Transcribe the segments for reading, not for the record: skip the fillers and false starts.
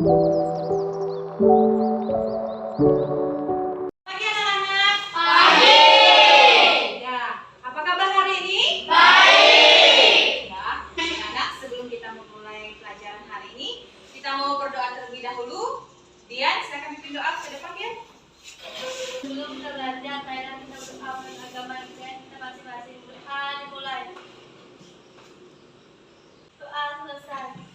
Pagi anak-anak. Pagi. Ya, apa kabar hari ini? Baik. Ya, anak-anak, sebelum kita memulai pelajaran hari ini, kita mau berdoa terlebih dahulu. Dian, silakan pimpin doa ke depan, Dian. Sebelum kita belajar, marilah kita berdoa untuk agama kita masing-masing. Mulai. Doa selesai.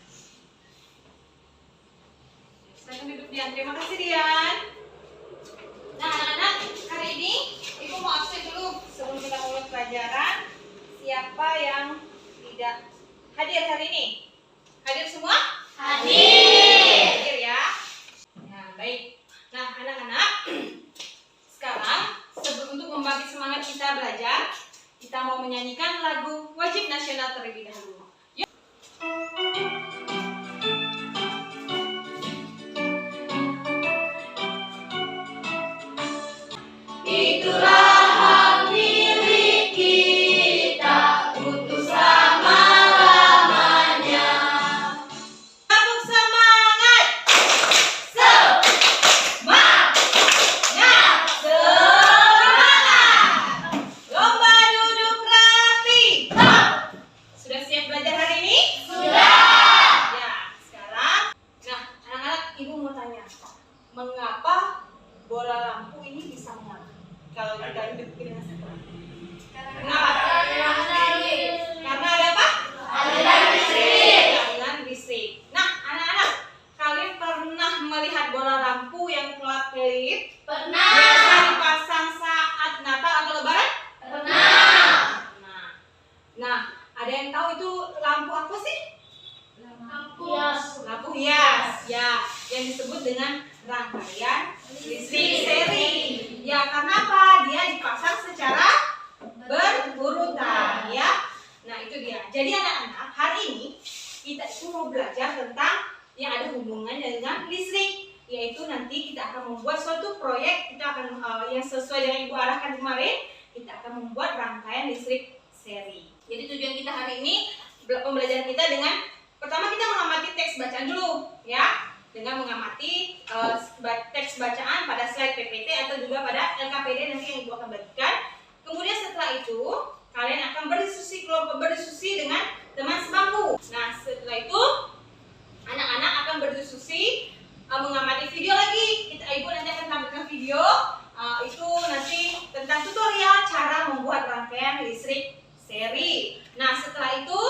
Silakan duduk, Dian. Terima kasih, Dian. Nah, anak-anak, hari ini Ibu mau absen dulu sebelum kita mulai pelajaran. Siapa yang tidak hadir hari ini? Hadir semua? Hadir ya. Nah, baik. Nah, anak-anak, sekarang untuk membagi semangat kita belajar, kita mau menyanyikan lagu wajib nasional terlebih dahulu. Yuk. Itulah hak milik kita untuk selama-lamanya. Tepuk semangat. Semangat. Semangat. Lomba duduk rapi. Sudah siap belajar hari ini? Sudah. Ya, sekarang. Nah, anak-anak, Ibu mau tanya. Mengapa bola lampu ini bisa menyala kalau kita hidup dengan sekarang? Kenapa? Karena ada apa? Aliran listrik. Nah, anak-anak, kalian pernah melihat bola lampu yang kelap-kelip? Pernah. Biasa dipasang saat Natal atau Lebaran? Pernah. Nah, ada yang tahu itu lampu apa sih? Lampu hias. Ya, yang disebut dengan rangkaian listrik seri. Ya, karena apa? Dia dipasang secara berurutan, ya. Nah, itu dia. Jadi anak-anak, hari ini kita itu mau belajar tentang yang ada hubungannya dengan listrik, yaitu nanti kita akan membuat suatu proyek. Kita akan yang sesuai dengan Ibu arahkan kemarin, kita akan membuat rangkaian listrik seri. Jadi tujuan kita hari ini, pembelajaran kita dengan pertama kita mengamati teks bacaan dulu, ya. Dengan mengamati teks bacaan pada slide PPT atau juga pada LKPD nanti yang Ibu akan bagikan. Kemudian setelah itu kalian akan kelompok berdiskusi dengan teman sebangku. Nah, setelah itu anak-anak akan berdiskusi mengamati video lagi. Ibu nanti akan tampilkan video itu nanti tentang tutorial cara membuat rangkaian listrik seri. Nah, setelah itu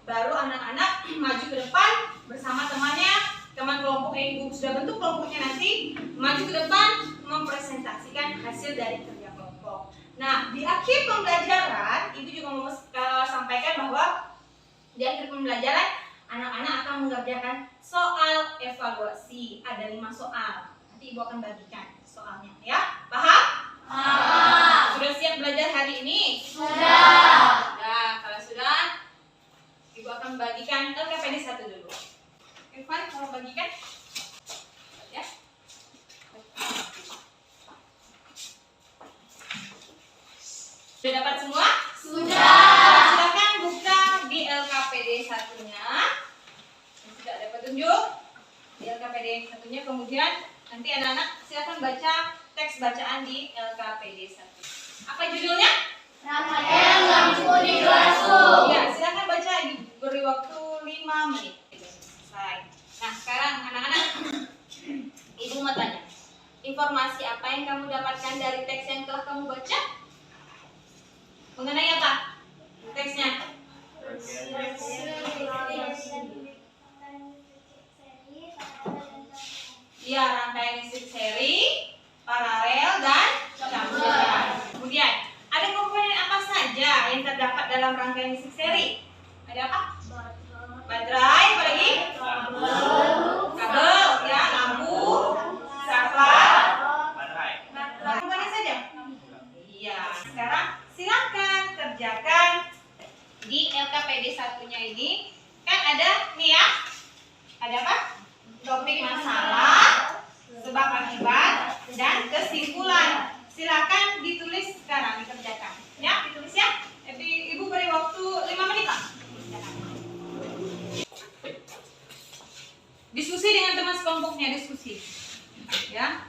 baru anak-anak maju ke depan bersama temannya. Teman kelompok yang Ibu sudah bentuk kelompoknya nanti maju ke depan mempresentasikan hasil dari kerja kelompok. Nah, di akhir pembelajaran Ibu juga mau sampaikan bahwa di akhir pembelajaran anak-anak akan mengerjakan soal evaluasi. Ada 5 soal. Nanti Ibu akan bagikan soalnya, ya. Paham? Paham. Sudah siap belajar hari ini? Sudah. Nah, kalau sudah, Ibu akan bagikan LKPD 1 dulu. Irfan, kalau bagikan, ya. Sudah dapat semua? Sudah. Silakan buka di LKPD 1-nya. Sudah ada petunjuk di LKPD 1-nya. Kemudian nanti anak-anak silakan baca teks bacaan di LKPD 1. Apa judulnya? Rangkaian lampu di kelasku. Ya, silakan baca, diberi waktu 5 menit. Selesai. Nah, sekarang anak-anak, Ibu mau tanya, informasi apa yang kamu dapatkan dari teks yang telah kamu baca? Mengenai apa teksnya? Ya, rangkaian listrik seri, paralel, dan campuran. Kemudian, ada komponen apa saja yang terdapat dalam rangkaian listrik seri? Ada apa? Baterai, apa lagi? Kabel, ya, lampu, saklar, komponen saja. Iya, sekarang silakan kerjakan di LKPD 1-nya ini. Kan ada nih ya, ada apa? Topik masalah, sebab akibat, dan kesimpulan. Silakan ditulis sekarang, dikerjakan. Ya, ditulis ya. Ibu beri waktu 5 menit lah. Diskusi Diskusi dengan teman sekelompoknya, diskusi. Ya.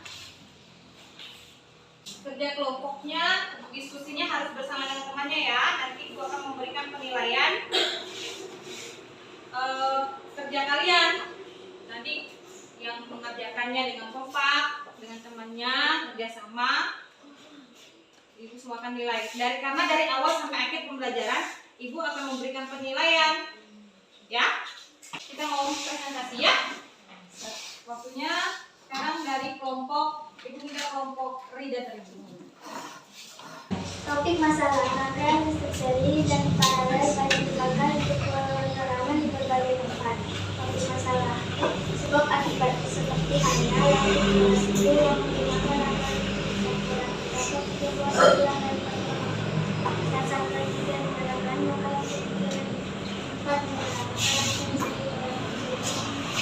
Kerja kelompoknya, diskusinya harus bersama dengan temannya ya. Nanti ibu akan memberikan penilaian kerja kalian. Nanti yang mengerjakannya dengan kompak, dengan temannya, kerjasama, ibu semua akan nilai. Karena dari awal sampai akhir pembelajaran, ibu akan memberikan penilaian. Ya, kita mau presentasi ya. Waktunya sekarang dari kelompok, ibu minta kelompok Rida terlebih. Topik masalah rangkaian listrik seri dan paralel pada digunakan untuk penerangan di berbagai tempat. Topik masalah sebab akibat seperti halnya lampu kelas itu yang menggunakan rangkaian listrik sempurna atau 3 bulan dari pertama. Dan sampai tidak menggunakan maka lampu 3 dan 4 menggunakan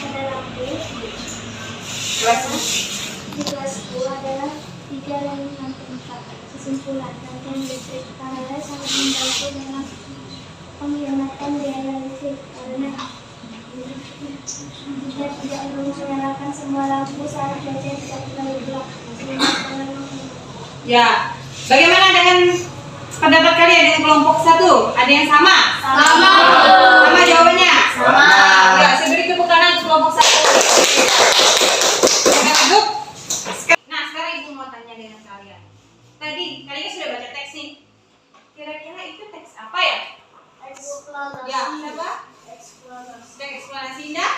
pada lampu. Di kelas 10 adalah 3 dan 4. Kesimpulan, rangkaian listrik paralel sangat membantu dalam penghematan biaya listrik karena jika tidak perlu menyalakan semua lampu saat belajar tidak terlalu gelap. Ya, bagaimana dengan pendapat kalian dengan kelompok 1? Ada yang sama? Sama. Sama jawabannya? Sama. Ya, saya beri tepuk tangan untuk kelompok 1. Sudah duduk? Nah, sekarang ibu mau tanya dengan kalian. Tadi, kalian sudah baca teks nih. Kira-kira itu teks apa ya? Eksplorasi. Ya, siapa? Teks eksplanasi Indah?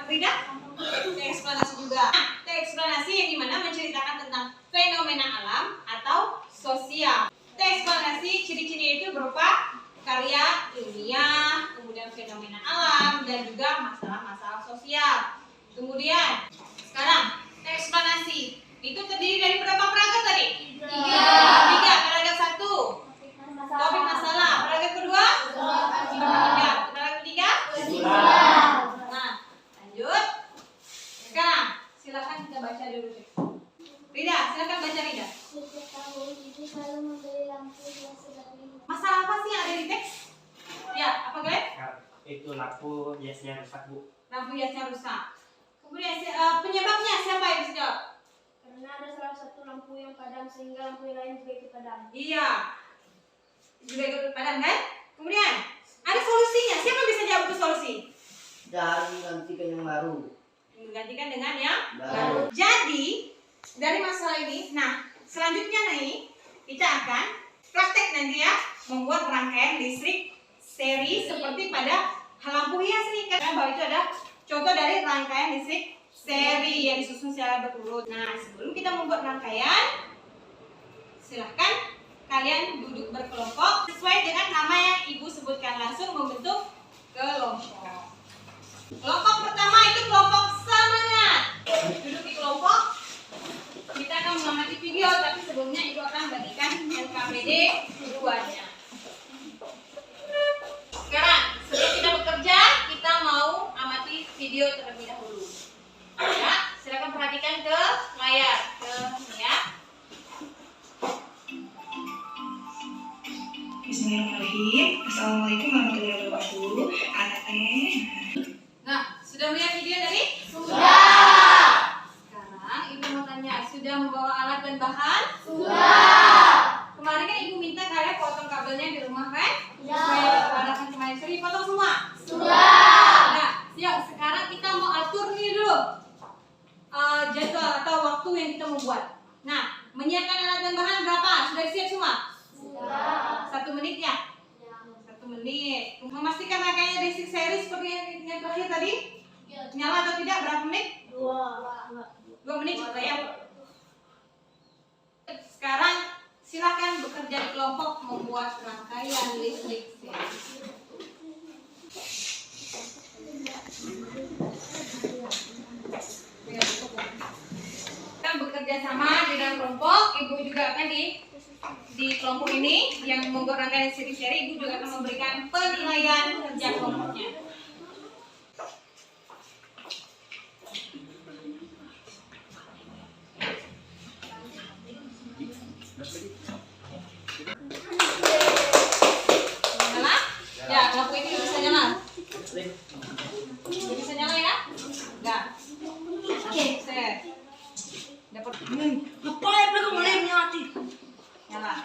Rida? Teks eksplanasi juga. Nah, teks eksplanasi yang dimana menceritakan tentang fenomena alam atau sosial. Teks eksplanasi ciri-ciri itu berupa karya ilmiah, kemudian fenomena alam, dan juga masalah-masalah sosial. Kemudian, sekarang teks eksplanasi itu terdiri dari berapa paragraf tadi? 3. Paragraf 1. Topik masalah. Paragraf kedua? 3. Paragraf ketiga? Nah, lanjut. Sekarang silakan kita baca dulu. Rida, silakan baca Rida. Setiap tahun ibu selalu membeli lampu hias dari Masalah apa sih yang ada di teks? Ya, apa Glenn? Itu lampu hiasnya rusak, Bu. Lampu hiasnya rusak. Kemudian penyebabnya siapa yang bisa jawab? karena ada salah satu lampu yang padam sehingga lampu yang lain juga ikut padam. Iya. Juga ikut padam kan? Kemudian ada solusinya. Siapa yang bisa jawab itu solusi? Dan gantikan yang baru. Menggantikan dengan yang Baru. Jadi dari masalah ini, nah selanjutnya nih kita akan praktek nanti ya membuat rangkaian listrik seri seperti pada lampu hias nih. Karena bahwa itu ada contoh dari rangkaian listrik seri yang disusun secara berurut. Nah sebelum kita membuat rangkaian, silahkan kalian duduk berkelompok sesuai dengan nama yang ibu sebutkan, langsung membentuk kelompok. Kelompok pertama itu kelompok semangat. Duduk di kelompok. Kita akan mengamati video, tapi sebelumnya ibu akan bagikan LKPD keduanya. Sekarang sebelum kita bekerja, kita mau amati video terlebih dahulu. Ya, silakan perhatikan ke layar, ke ini ya. Bismillahirrahmanirrahim. Assalamualaikum warahmatullahi wabarakatuh. Nah, sudah melihat video tadi? Sudah. Sekarang ibu mau tanya, sudah membawa alat dan bahan? Sudah. Kemarin kan ibu minta kalian potong kabelnya di rumah kan? Sudah. Supaya dipadamkan kemarin. Sudah dipotong semua? Sudah. Nah, siap. Sekarang kita mau atur nih dulu jadwal atau waktu yang kita membuat. Nah, menyiapkan alat dan bahan berapa? Sudah siap semua? Sudah. 1 menit ya? 1 menit. Memastikan rangkaian listrik seri seperti yang terakhir tadi? Nyala atau tidak? Berapa menit? 2 menit cukup ya. Sekarang silakan bekerja di kelompok membuat rangkaian listrik seri. Kita bekerja sama di dalam kelompok. Ibu juga akan di kelompok ini yang membuat rangkaian seri-seri, ibu juga akan memberikan penilaian kerja kelompoknya. Nyala? Ya, kelompok ini bisa nyala. Bisa nyala ya? Oke, set. Dapat. Ngapain mereka mulai menyati? Nyala.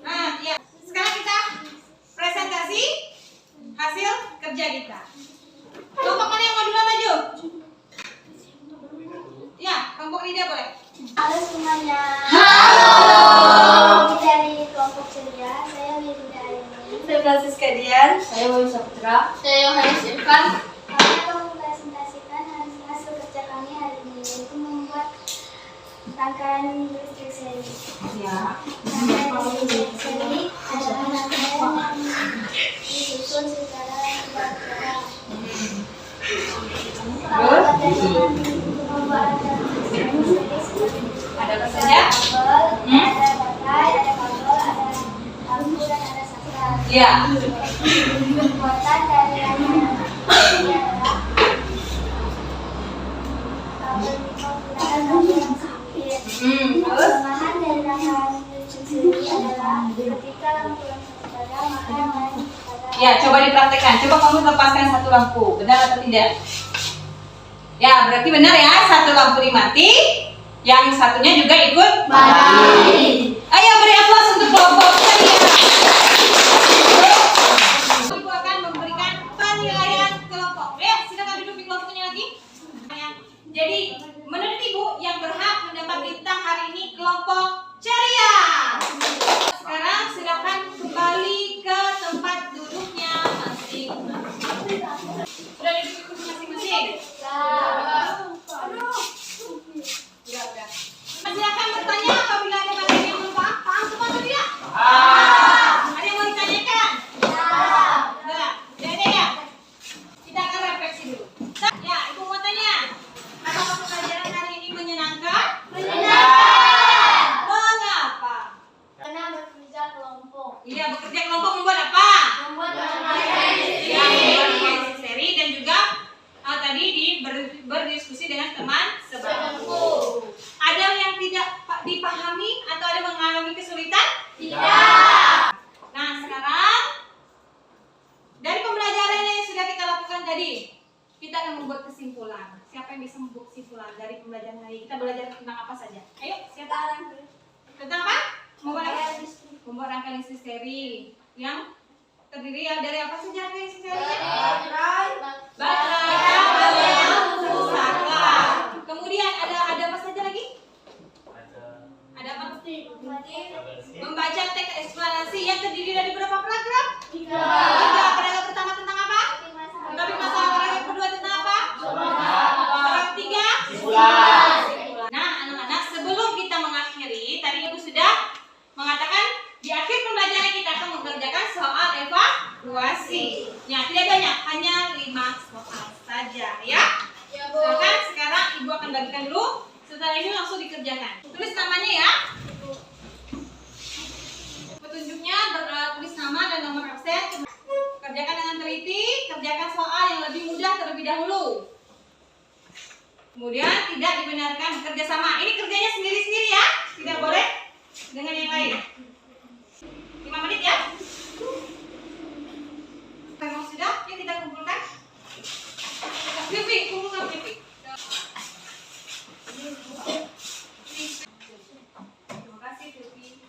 Nah, ya. Sekarang kita presentasi hasil kerja kita. Kelompok mana yang mau duluan maju? Ya, kelompok Nida boleh. Halo semuanya. Halo. Dari kelompok ceria, saya Linda Aini. Saya Francisca Dian. Saya Wisa Putra. Saya Yohanes Irfan. Kami akan mempresentasikan hasil kerja kami hari ini, yaitu membuat rangkaian listrik seri. Ya. Rangkaian listrik seri adalah rangkaian yang disusun secara bergerak. Perawatan dari kami untuk membuat rangkaian listrik seri Ada apa saja? kabel, ada baterai, ada kabel, ada lampu, dan ada saklar. Ya. Pembuatan dari rangkaian ini adalah kabel menggunakan kabel yang sempit. Terus? Kelemahan dari rangkaian listrik sendiri adalah ketika lampu-lampu padam, maka yang lain padam. Ya, coba dipraktekkan. Coba kamu lepaskan satu lampu. Benar atau tidak? Ya, berarti benar ya. Satu lampu dimati, yang satunya juga ikut mati. Ayo beri aplaus untuk kelompok saya. Ibu akan memberikan penilaian kelompok. Ayo, silakan duduk di kelompoknya lagi. Jadi, menurut Ibu yang berhak mendapat bintang hari ini kelompok ceria. Sekarang silakan kembali ke tempat duduknya masing-masing. Sudah duduk di kursi masing-masing? Udah. Silakan bertanya apabila ada materi yang belum paham. Paham semua atau tidak? Ada yang mau ditanyakan? Udah. Jadi ya. Kita akan refleksi dulu. Ya, Ibu mau tanya. Apakah pembelajaran hari ini menyenangkan? Mengapa? Karena bekerja kelompok. Iya, bekerja kelompok membuat apa? Membuat Ya, membuat seri dan juga tadi berdiskusi dengan teman sebangku. Ada yang tidak dipahami atau ada mengalami kesulitan? Tidak. Nah, sekarang dari pembelajaran yang sudah kita lakukan tadi, kita akan membuat kesimpulan. Siapa yang bisa membuat kesimpulan dari pembelajaran hari ini? Kita belajar tentang apa saja? Ayo, siapa? Tentang apa? Membuat rangkaian listrik seri yang terdiri dari apa saja rangkaian listrik seri? Baterai, kabel, saklar. Kemudian ada apa saja lagi? Ada apa? Membaca teks eksplanasi yang terdiri dari berapa paragraf? 3. Paragraf pertama tentang apa? Topik masalah. Paragraf kedua tentang apa? Paragraf 3? Nah, anak-anak, sebelum kita mengakhiri, tadi Ibu sudah mengatakan di akhir pembelajaran kita akan mengerjakan soal evaluasi. Ya, tidak banyak, hanya 5 soal saja, ya. Sekarang Ibu akan bagikan dulu. Setelah ini langsung dikerjakan. Tulis namanya ya. Petunjuknya tulis nama dan nomor absen. Kerjakan dengan teliti. Kerjakan soal yang lebih mudah terlebih dahulu. Kemudian tidak dibenarkan bekerja sama. Ini kerjanya sendiri-sendiri ya. Tidak boleh dengan yang lain. 5 menit ya. Memang sudah? Yuk kita kumpulkan. Pipi, kumpulkan pipi. Terima kasih Pipi.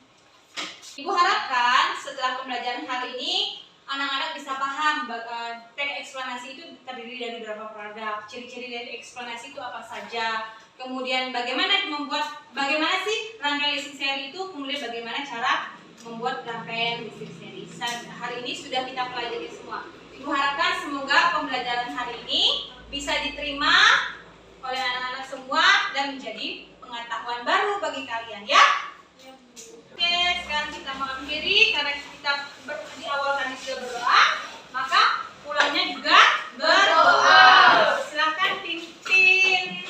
Ibu harapkan setelah pembelajaran hari ini anak-anak bisa paham teks eksplanasi itu terdiri dari berapa paragraf, ciri-ciri dari eksplanasi itu apa saja, kemudian bagaimana sih rangkaian listrik seri itu, kemudian bagaimana cara membuat rangkaian listrik seri. Hari ini sudah kita pelajari semua. Ibu harapkan semoga pembelajaran hari ini bisa diterima oleh anak-anak semua dan menjadi pengetahuan baru bagi kalian ya. Oke, sekarang kita mengakhiri karena kita di awal tadi sudah berdoa, maka pulangnya juga berdoa. Silakan pimpin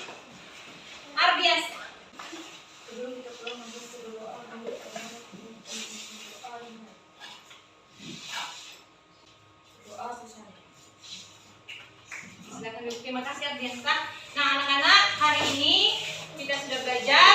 Ardias. Sebelum kita pulang doa susah. Silakan duduk. Terima kasih Ardiansa. Nah, anak-anak, hari ini kita sudah belajar